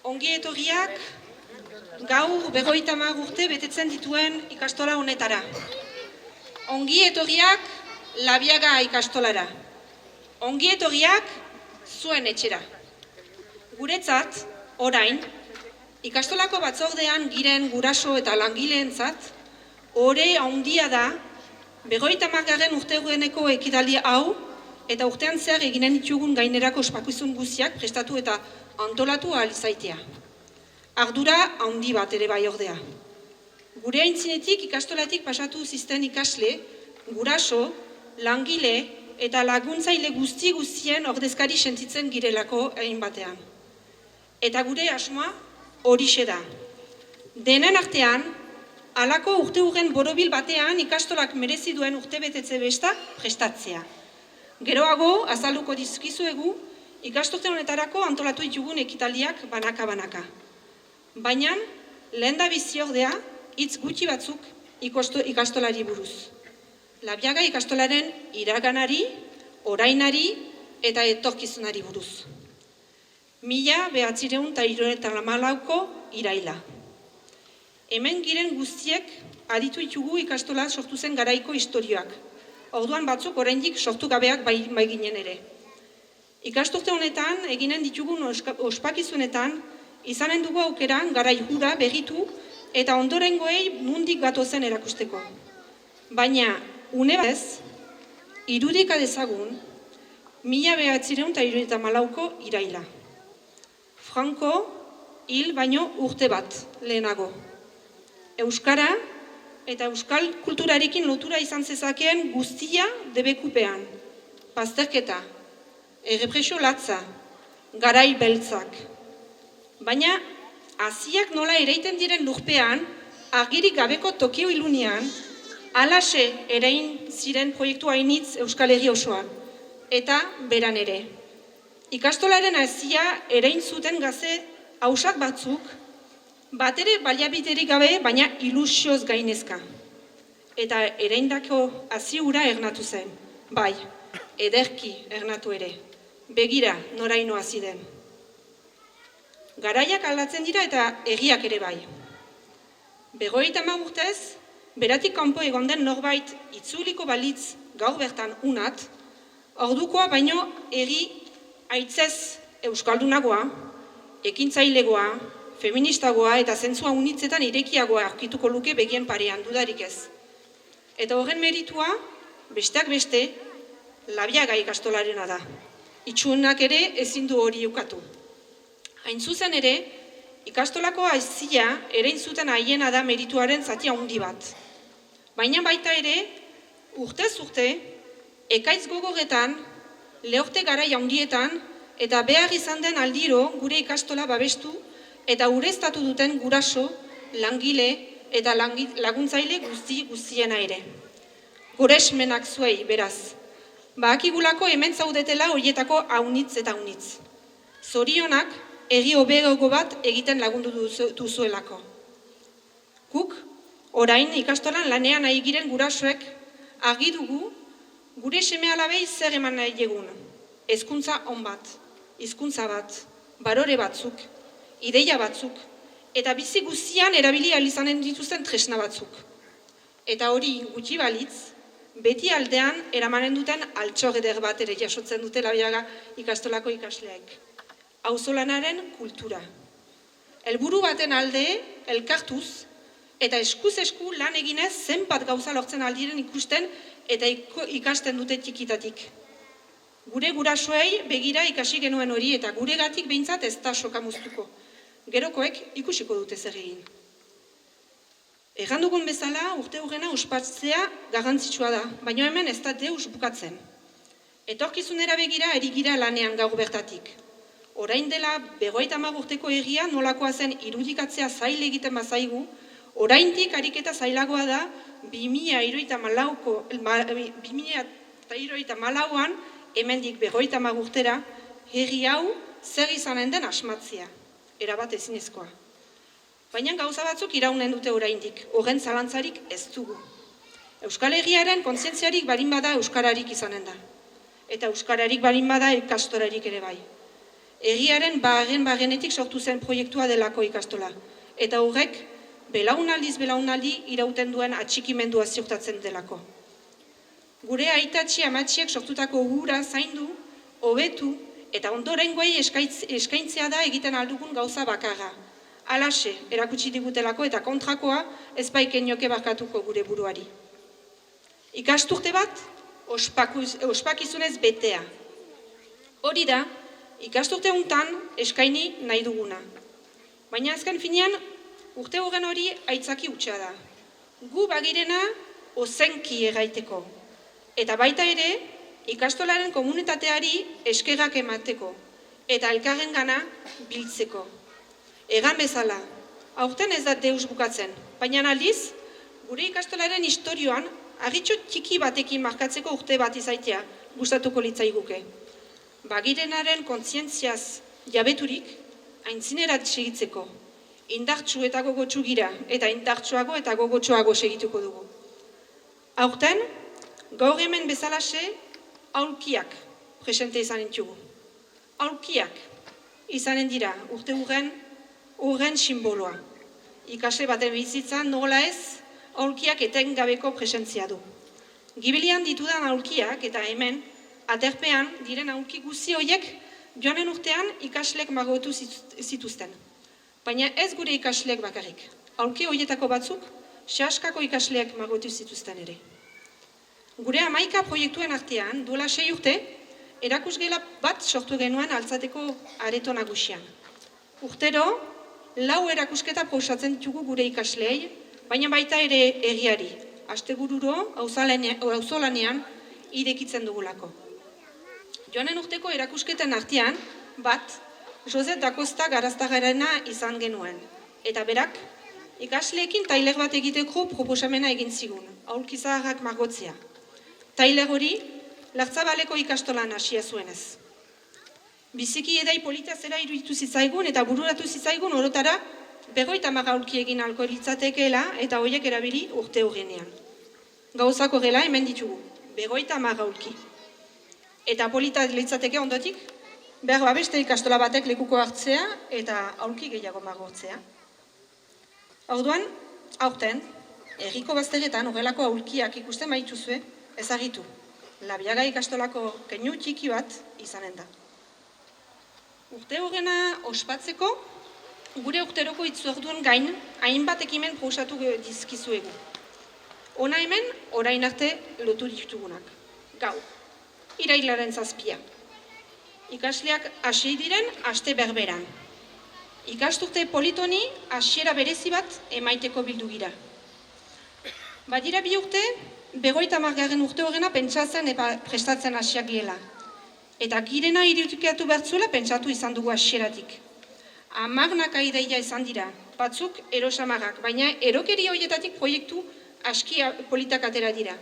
Ongi etorriak gaur 50 urte betetzen dituen ikastola honetara. Ongi etorriak Labiaga ikastolara. Ongi etorriak zuen etxera. Guretzat, orain, ikastolako batzordean giren guraso eta langileentzat, ore handia da 50. urteurreneko ekitaldi hau eta urtean zehar eginen ditugun gainerako ospakizun guztiak prestatu eta antolatu ahal izaitea. Ardura handi bat ere bai ordea. Gure aintzinetik ikastolatik pasatu zisten ikasle, guraso, langile eta laguntzaile guztien ordezkari sentitzen girelako egin batean. Eta gure asmoa horixe da. Denen artean, halako urteurren borobil batean ikastolak merezi duen urtebetetze besta prestatzea. Geroago, azalduko dizkizuegu, ikasturte honetarako antolatu ditugun ekitaldiak banaka-banaka. Baina, lehen da bizi ordea, hitz gutxi batzuk ikastolari buruz. Labiaga ikastolaren iraganari, orainari eta etorkizunari buruz. 1974ko iraila. Hemen giren guztiek aditu ditugu ikastola sortu zen garaiko istorioak. Orduan batzuk oraindik sortu gabeak bai ginen ere. Ikasturte honetan, eginen ditugun ospakizunetan, izanen dugu aukeran garai hura berritu eta ondorengoei nondik gatozen erakusteko. Baina, une batez, irudika dezagun 1974ko iraila. Franco hil baino urte bat lehenago. Euskara eta euskal kulturarekin lotura izan zezakeen guztia debekupean. Bazterketa, errepresio latza, garai beltzak. Baina, haziak nola ereiten diren lurpean, argirik gabeko Tokio ilunean, alaxe erein ziren proiektu hainitz Euskal Herri osoan, eta beran ere. Ikastolaren hazia erein zuten gaze hausak batzuk, bat ere baliabiderik gabe, baina ilusioz gainezka. Eta ereindako hazi hura ernatu zen. Bai, ederki ernatu ere. Begira, noraino hazi den. Garaiak aldatzen dira eta egiak ere bai. 50 urtez, beratik kanpo egon den norbait itzuliko balitz gaur bertan unat, ordukoa baino egi aitzez euskaldunagoa, ekintzailegoa, feministagoa eta zentzua unitzetan irekiagoa aurkituko luke begien parean, dudarik ez. Eta horren meritua, besteak beste, Labiaga ikastolarena da. Itxunak ere ezin du hori ukatu. Hain zuzen ere, ikastolako hazia erein zuten haiena da merituaren zati handi bat. Baina baita ere, urtez urte, ekaitz gogorretan, lehorte garai handietan, eta behar izan den aldiro gure ikastola babestu eta ureztatu duten guraso, langile eta laguntzaile guztiena ere. Goresmenak zuei, beraz. Bakigulako hemen zaudetela horietako haunitz eta haunitz. Zorionak, egi hobeago bat egiten lagundu duzuelako. Guk, orain ikastolan lanean nahi giren gurasoek, argi dugu, gure seme-alabei zer eman nahi egun. Hezkuntza on bat, hizkuntza bat, barore batzuk, ideia batzuk, eta bizi guztian erabili ahal izanen dituzten tresna batzuk. Eta hori gutxi balitz, beti aldean eramanen duten altxor eder bat ere jasotzen dute Labiaga ikastolako ikasleek. Auzolanaren kultura. Helburu baten alde, elkartuz, eta eskuz esku lan eginez zenbat gauza lortzen aldiren ikusten eta ikasten dute txikitatik. Gure gurasoei begira ikasi genuen hori eta guregatik behintzat ez da sokamuztuko. Gerokoek ikusiko dute zer egin. Egan dugun bezala, urteurrena ospatzea garrantzitsua da, baina hemen ez da deus bukatzen. Etorkizunera begira erigira lanean gaur bertatik. Orain dela 50 urteko egia nolakoa zen irudikatzea zail egiten bazaigu, oraindik ariketa zailagoa da 2074an hemendik 50 urtera herri hau zer izanen den asmatzea, erabat ezinezkoa. Baina gauza batzuk iraunen dute oraindik, horren zalantzarik ez dugu. Euskal Herriaren kontzientziarik barin bada euskararik izanen da. Eta euskararik barin bada ikastorarik ere bai. Herriaren barrenetik sortu zen proiektua delako ikastola. Eta horrek, belaunaldi irauten duen atxikimendua ziurtatzen delako. Gure aitatxi amatxiek sortutako hura zaindu, hobetu eta ondorengoei eskaintzea da egiten aldugun gauza bakarra. Alaxe, erakutsi digutelako eta kontrakoa ez baiken joke barkatuko gure buruari. Ikasturte bat, ospakizunez betea. Hori da, ikasturte untan eskaini nahi duguna. Baina azken finean, urte horren hori aitzaki utxa da. Gu bagirena ozenki erraiteko. Eta baita ere, ikastolaren komunitateari eskerrak emateko. Eta elkarren gana biltzeko. Egan bezala, aurten ez da deus bukatzen. Baina aldiz, gure ikastolaren istorioan, arritxo txiki batekin markatzeko urte bat izaitea gustatuko litzaiguke. Bagirenaren kontzientziaz jabeturik, aintzinerat segitzeko. Indartsu eta gogotsu gira, eta indartsuago eta gogotsuago segituko dugu. Aurten, gaur hemen bezalaxe, aulkiak presente izanen ditugu. Aulkiak izanen dira urte urren simboloa. Ikasle baten bizitzan nola ez, aulkiak etengabeko presentzia du. Gibilian ditudan aulkiak eta hemen, aterpean diren aulki guzi horiek joanen urtean ikaslek margotu zituzten. Baina ez gure ikaslek bakarrik. Aulki horietako batzuk, sehaskako ikasleek margotu zituzten ere. Gure 11 proiektuen artean, duela 6 urte, erakusgela bat sortu genuen altzateko areto nagusian. Urtero, 4 erakusketa pausatzen ditugu gure ikasleei, baina baita ere herriari, astegururo auzolanean irekitzen dugulako. Joanen urteko erakusketen artean, bat, Jose da Costa garaztagarena izan genuen. Eta berak, ikasleekin tailer bat egiteko proposamena egin zigun, aulki zaharrak margotzea. Tailer hori, Lartzabaleko ikastolan hasia zuenez. Biziki edai polita zera iruditu zitzaigun eta bururatu zitzaigun orotara 50 aulki egin ahalko litzatekeela eta horiek erabili urte horrenean. Gauzako gela hemen ditugu, 50 aulki. Eta polita litzateke ondotik, behar beste ikastola batek lekuko hartzea eta aulki gehiago margotzea. Orduan, aurten, herriko bazterretan horrelako aulkiak ikusten maituzue ezagitu. Labiaga ikastolako keinu txiki bat izanen da. Urte horrena ospatzeko, gure urteroko itzorduen gain, hainbat ekimen proposatu dizkizuegu. Hona hemen, orain arte lotu ditugunak. Gau, irailaren 7. Ikasleak hasi diren aste berberan. Ikasturte politoni hasiera berezi bat emaiteko bildu gira. Badira 2 urte, 50. urte horrena pentsatzen eta prestatzen hasiak giela. Eta girena irudikatu bertzuela pentsatu izan dugu hasieratik. 10 ideia izan dira, batzuk erosamarrak, baina erokeri horietatik proiektu aski politak atera dira.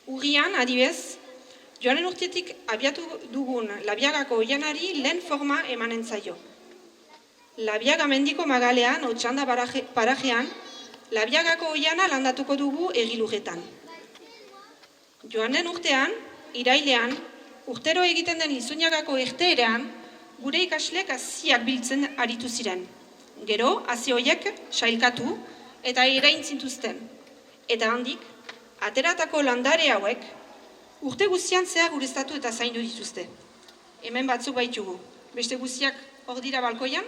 Urrian, adibez, joanen urtetik abiatu dugun Labiagako oianari lehen forma emanen zaio. Labiaga mendiko magalean, Otsanda parajean, Labiagako oiana landatuko dugu egilurretan. Joanen urtean, irailean, urtero egiten den Lizuñagako erteerean, gure ikasleek haziak biltzen aritu ziren. Gero, hazi horiek sailkatu eta eraintzintuzten. Eta handik, ateratako landare hauek, urte guztian zehar ureztatu eta zaindu dituzte. Hemen batzuk baitugu. Beste guztiak hor dira balkoian,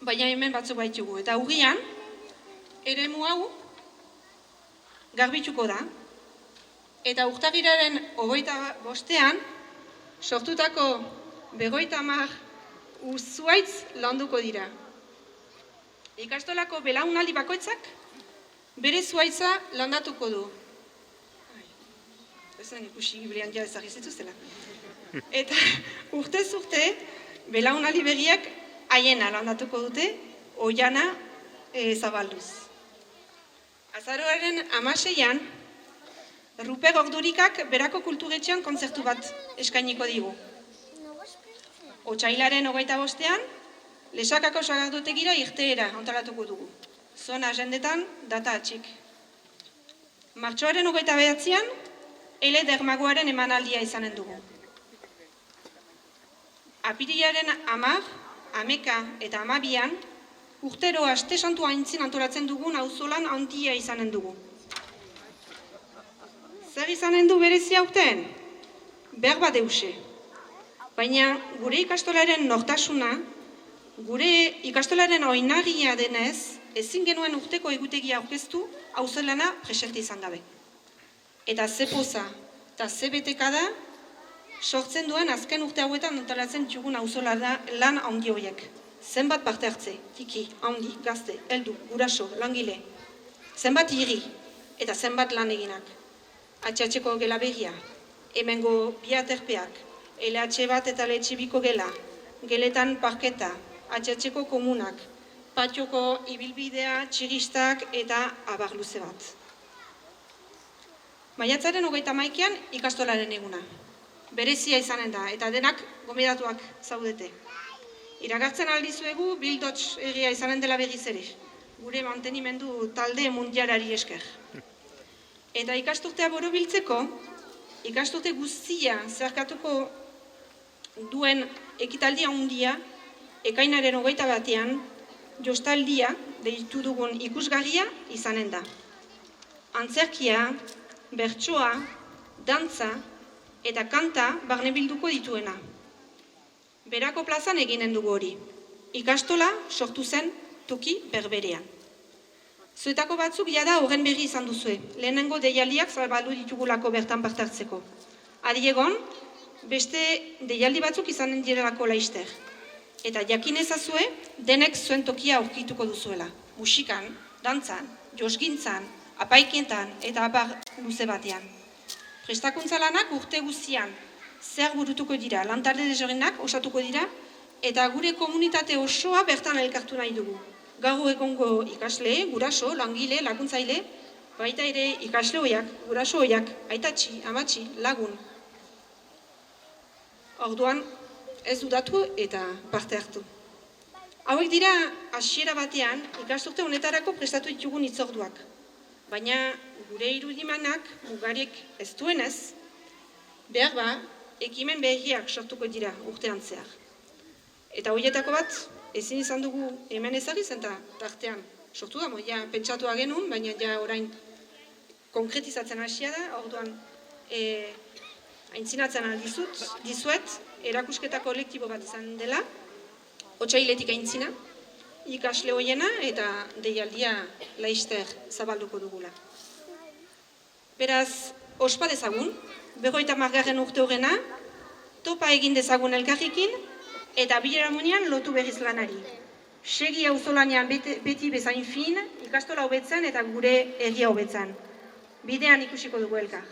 baina hemen batzuk baitugu. Eta urrian, eremu hau garbituko da. Eta urtagiraren 25ean, sortutako 50 zuhaitz landuko dira. Ikastolako belaunaldi bakoitzak bere zuhaitza landatuko du. Ezen ikusi gibilean ja ezagizituzela. Eta urtez urte, belaunaldi berriak haiena landatuko dute, oiana zabalduz. Azaroaren 16ean, Ruper Ordurikak berako kulturetxean kontzertu bat eskainiko digu. Otsailaren 25ean, Lesakako sagardotegira irteera antolatuko dugu. Zona agendetan, data atxik. Martxoaren 29ean, Ele Dermagoaren emanaldia izanen dugu. Apirilaren 10, 11 eta 12an, urtero aste santu aintzin antolatzen dugun auzolan handia izanen dugu. Zer izanen du berezia aurten? Behar bat deuse. Baina gure ikastolaren nortasuna, gure ikastolaren oinagia denez, ezin genuen urteko egutegia aurkeztu auzolana presente izan gabe. Eta ze poza eta ze beteka da sortzen duen azken urte hauetan antolatzen txugun auzolana lan handi horiek. Zenbat parte hartze, tiki, handi, gazte, heldu, guraso, langile. Zenbat hiri eta zenbat lan eginak. Atxatxeko gela begia, hemengo bi aterpeak, LH bat eta LH biko gela, geletan parketa, atxatxeko komunak, patioko ibilbidea, txiristak eta abar luze bat. Maiatzaren 31an ikastolaren eguna. Berezia izanen da eta denak gomidatuak zaudete. Iragartzen aldizuegu Bildots egia izanen dela berriz ere, gure mantenimendu talde mundialari esker. Eta ikasturtea borobiltzeko, ikasturte guztia zeharkatuko duen ekitaldia handia, ekainaren 21an, jostaldia deitu dugun ikusgarria izanen da. Antzerkia, bertsoa, dantza eta kanta barnebilduko dituena. Berako plazan eginen dugu hori. Ikastola sortu zen toki berberean. Zuetako batzuk jada horren berri izan duzue. Lehenengo deialdiak zabaldu ditugulako bertan parte hartzeko. Adiegon, beste deialdi batzuk izanen direlako laister. Eta jakin ezazue, denek zuen tokia aurkituko duzuela. Musikan, dantzan, josgintzan, apaikentan eta abar luze batean. Prestakuntza lanak urte guztian zer burutuko dira, lantalde desberdinak osatuko dira, eta gure komunitate osoa bertan elkartu nahi dugu. Gaur egongo ikasle, guraso, langile, laguntzaile, baita ere ikasle hoiak, guraso hoiak, aitatxi, amatxi, lagun. Orduan ez dudatu eta parte hartu. Hauek dira hasiera batean ikasturte honetarako prestatu ditugun hitzorduak. Baina gure irudimenak mugariek ez duenez, behar ba, ekimen behiak sortuko dira urtean zehar. Eta horietako bat, ezin izan dugu hemen ezagiz eta tartean sortu da, ja pentsatua genuen, baina ja orain konkretizatzen hasia da, orduan aintzinatzen dizuet, erakusketa kolektibo bat izan dela, otsailetik aintzina, ikasle hoiena eta deialdia laister zabalduko dugula. Beraz, ospa dezagun, 50. urte horrena, topa egin dezagun elkarrekin, eta biharamunean lotu berriz lanari. Segi auzolanean beti bezain fin, ikastola hobetzen eta gure herria hobetzen. Bidean ikusiko dugu elkar.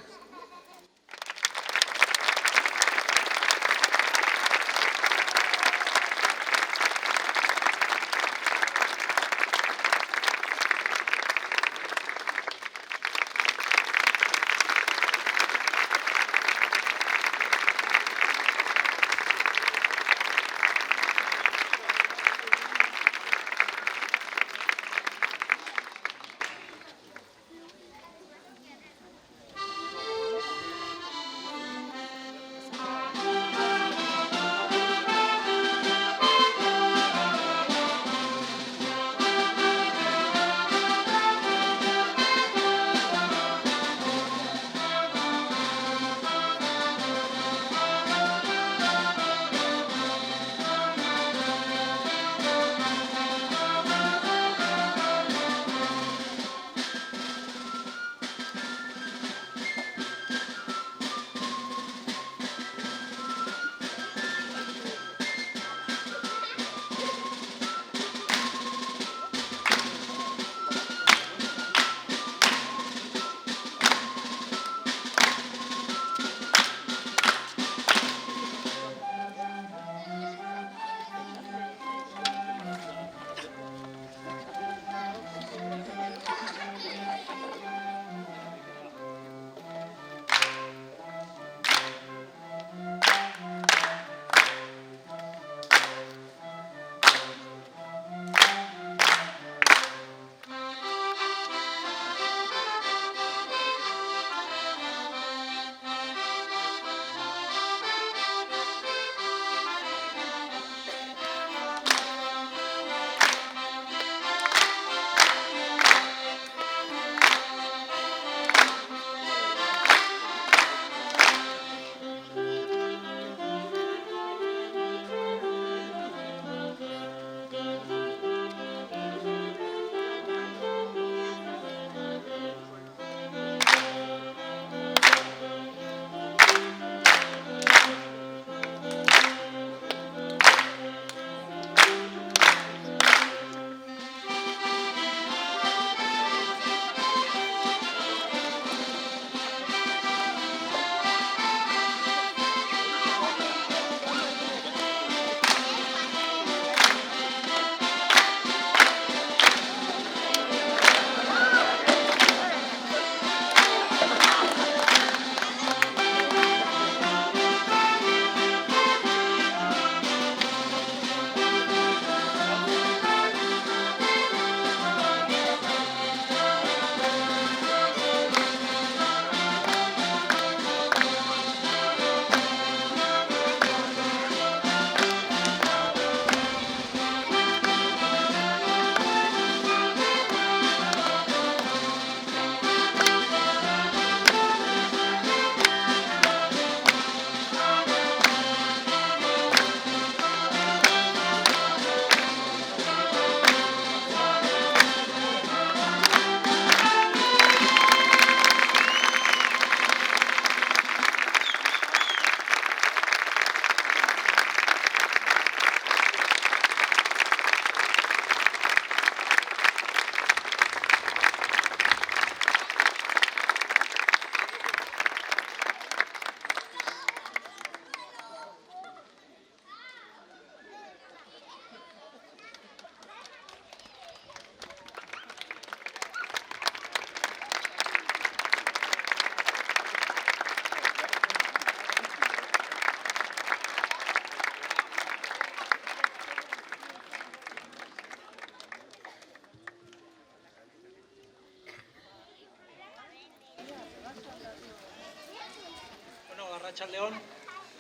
Arratsaldeon,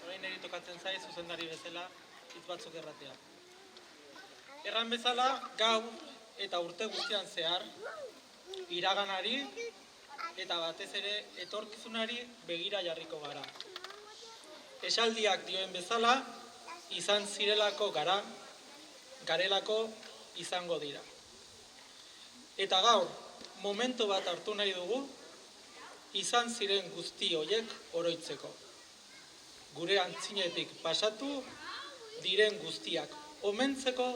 orain niri tokatzen zait zuzendari bezala hitz batzuk erratea. Erran bezala, gaur eta urte guztian zehar, iraganari eta batez ere etorkizunari begira jarriko gara. Esaldiak dioen bezala, izan zirelako gara, garelako izango dira. Eta gaur, momentu bat hartu nahi dugu, izan ziren guzti horiek oroitzeko. Gure antzinetik pasatu diren guztiak omentzeko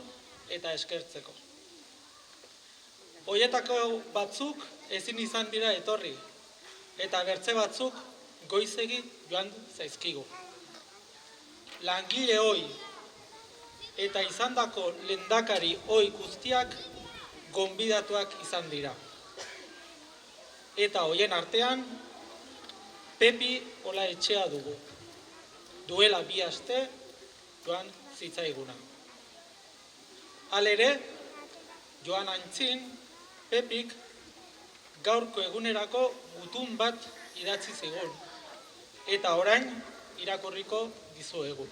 eta eskertzeko. Horietako batzuk ezin izan dira etorri, eta bertze batzuk goizegi joan zaizkigu. Langile hoi eta izandako lehendakari hoi guztiak gonbidatuak izan dira. Eta hoien artean, Pepi Olaetxea dugu. Duela 2 aste joan zitzaiguna. Halere, joan aintzin, Pepik gaurko egunerako gutun bat idatzi zigun. Eta orain irakurriko dizuegu.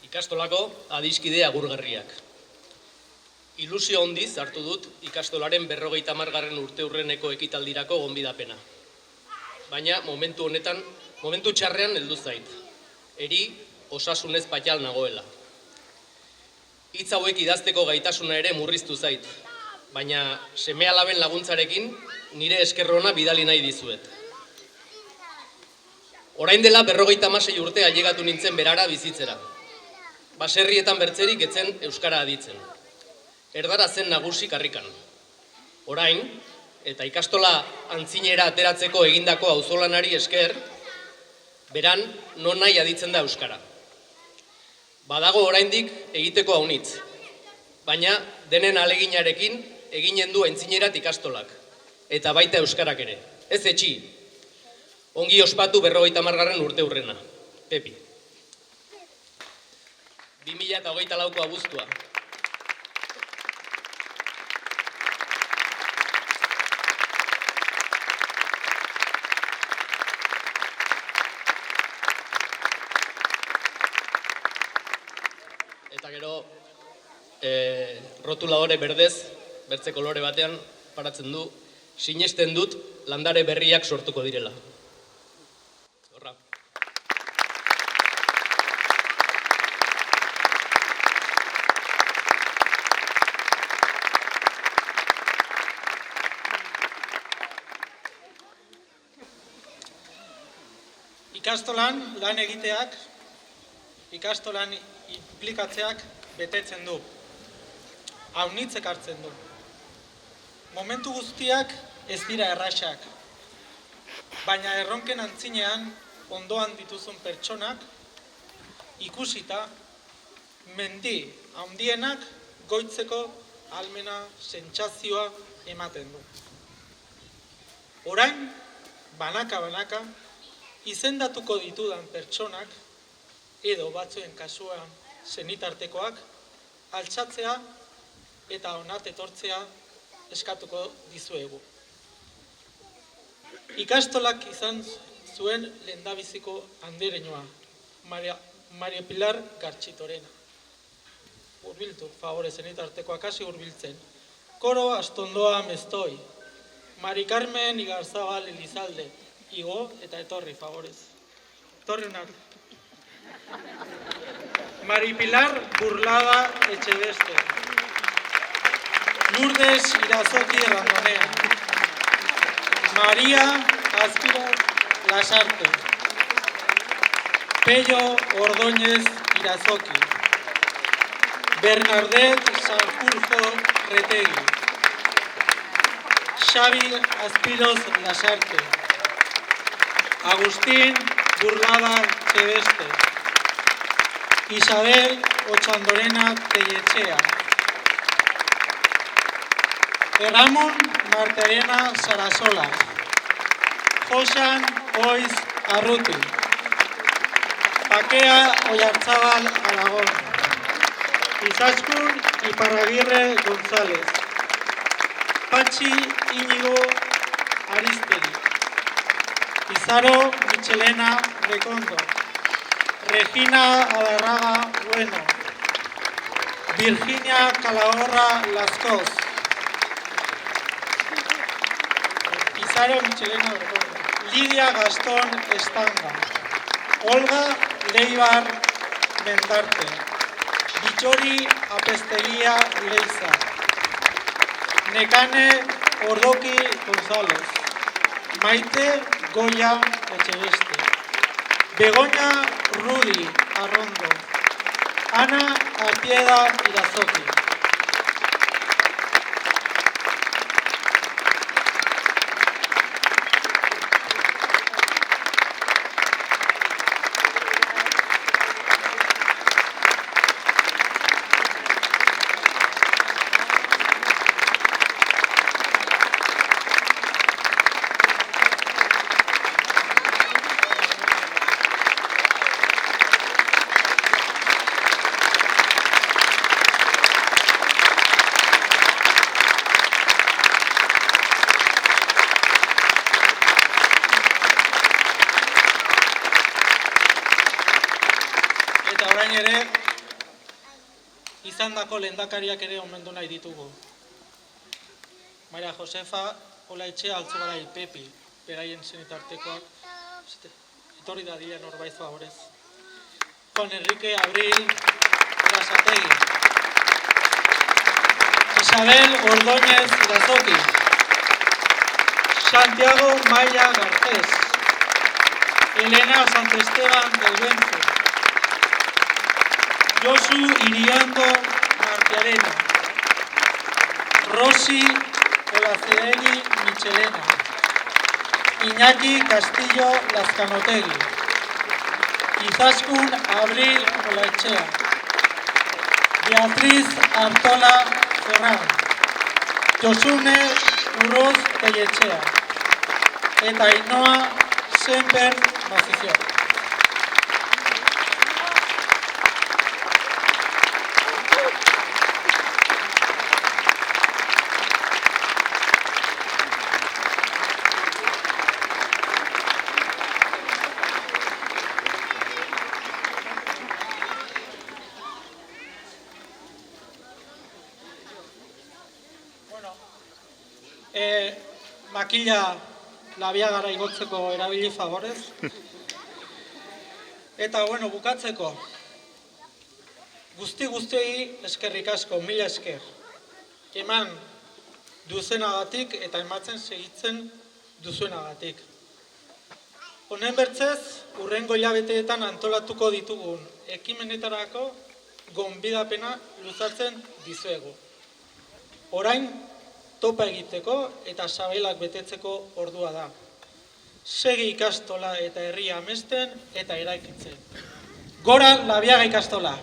Ikastolako adiskide agurgarriak. Ilusio handiz hartu dut ikastolaren 50. urteurreneko ekitaldirako gonbidapena. Baina momentu txarrean heldu zait. Eri osasunez patxal nagoela. Hitz hauek idazteko gaitasuna ere murriztu zait. Baina seme-alaben laguntzarekin nire eskerrona bidali nahi dizuet. Orain dela 56 urte ailegatu nintzen berara bizitzera. Baserrietan bertzerik etzen euskara aditzen. Erdara zen nagusi karrikan. Orain, eta ikastola antzinera ateratzeko egindako auzolanari esker, beran non nahi aditzen da euskara. Badago oraindik egiteko haunitz, baina denen aleginarekin eginen du aintzinerat ikastolak, eta baita euskarak ere. Ez etxi, ongi ospatu 50. urteurrena. Pepi. 2024ko abuztua. Eta gero, rotuladore berdez, bertze kolore batean, paratzen du, sinesten dut landare berriak sortuko direla. Horra. Ikastolan lan egiteak, ikastolan implikatzeak betetzen du. Haunitzek hartzen du. Momentu guztiak ez dira erraxak, baina erronken antzinean ondoan dituzun pertsonak ikusita mendi handienak goitzeko ahalmena sentsazioa ematen du. Orain, banaka, izendatuko ditudan pertsonak, edo batzuen kasuan senitartekoak, altxatzea eta onat etortzea eskatuko dizuegu. Ikastolak izan zuen lehendabiziko andereñoa, Maria Pilar Gartxitorena. Urbiltu, favore, senitartekoak hasi urbiltzen. Koro Astondoa Mestoi, Mari Carmen Igarzabal Elizalde, igo eta etorri, favorez. Etorri unak. Mari Pilar Burlada Etxebeste. Lourdes Irazoki Randonea. María Azpiro Lasarte. Pello Ordóñez Irazoki. Bernardet Sanjurjo Retegi. Xavi Azpiroz Lasarte. Agustín Burlada Etxebeste. Isabel Otxandorena Telletxea. Ramón Martarena Sarasola. Josan Oiz Arruti. Bakea Oiartzabal Aragón. Izaskun Iparragirre González. Patxi Íñigo Aristegi. Izaro Michelena Recondo. Regina Adarraga Bueno. Virginia Calahorra Lascos. Izaro Michelena Recondo. Lidia Gastón Estanga. Olga Leibar Mendarte. Bitxori Apesteguía Leiza. Nekane Ordoki González. Maite Goya Etxebeste. Begoña Rudi Arrondo. Ana Artieda Irazoki. Eta orain ere, izandako lehendakariak ere omendu nahi ditugu. Maria Josefa, Olaetxea, Altzugarai, Pepi, beraien senitartekoak, etorri da dira norbait favorez. Juan Enrique Abril Arrasategi. Isabel Ordóñez Irazoki. Santiago Maya Garcés. Elena Santesteban del Bence. Josu Iriondo Martiarena. Rosy Olaceegui Michelena. Iñaki Castillo Lazcanotegi. Izaskun Abril Olaetxea. Beatriz Artola Ferran. Josune Urroz Pelletxea. Eta Ainhoa Semper Macicio. Makila labiagara igotzeko erabili favorez. Eta, bukatzeko. Guztiei eskerrik asko, mila esker. Eman duzenagatik eta ematzen segitzen duzuenagatik. Honen bertzez, hurrengo hilabeteetan antolatuko ditugun ekimenetarako gonbidapena luzatzen dizuegu. Orain, topa egiteko eta sabelak betetzeko ordua da. Segi ikastola eta herria amesten eta eraikitzen. Gora Labiaga ikastola!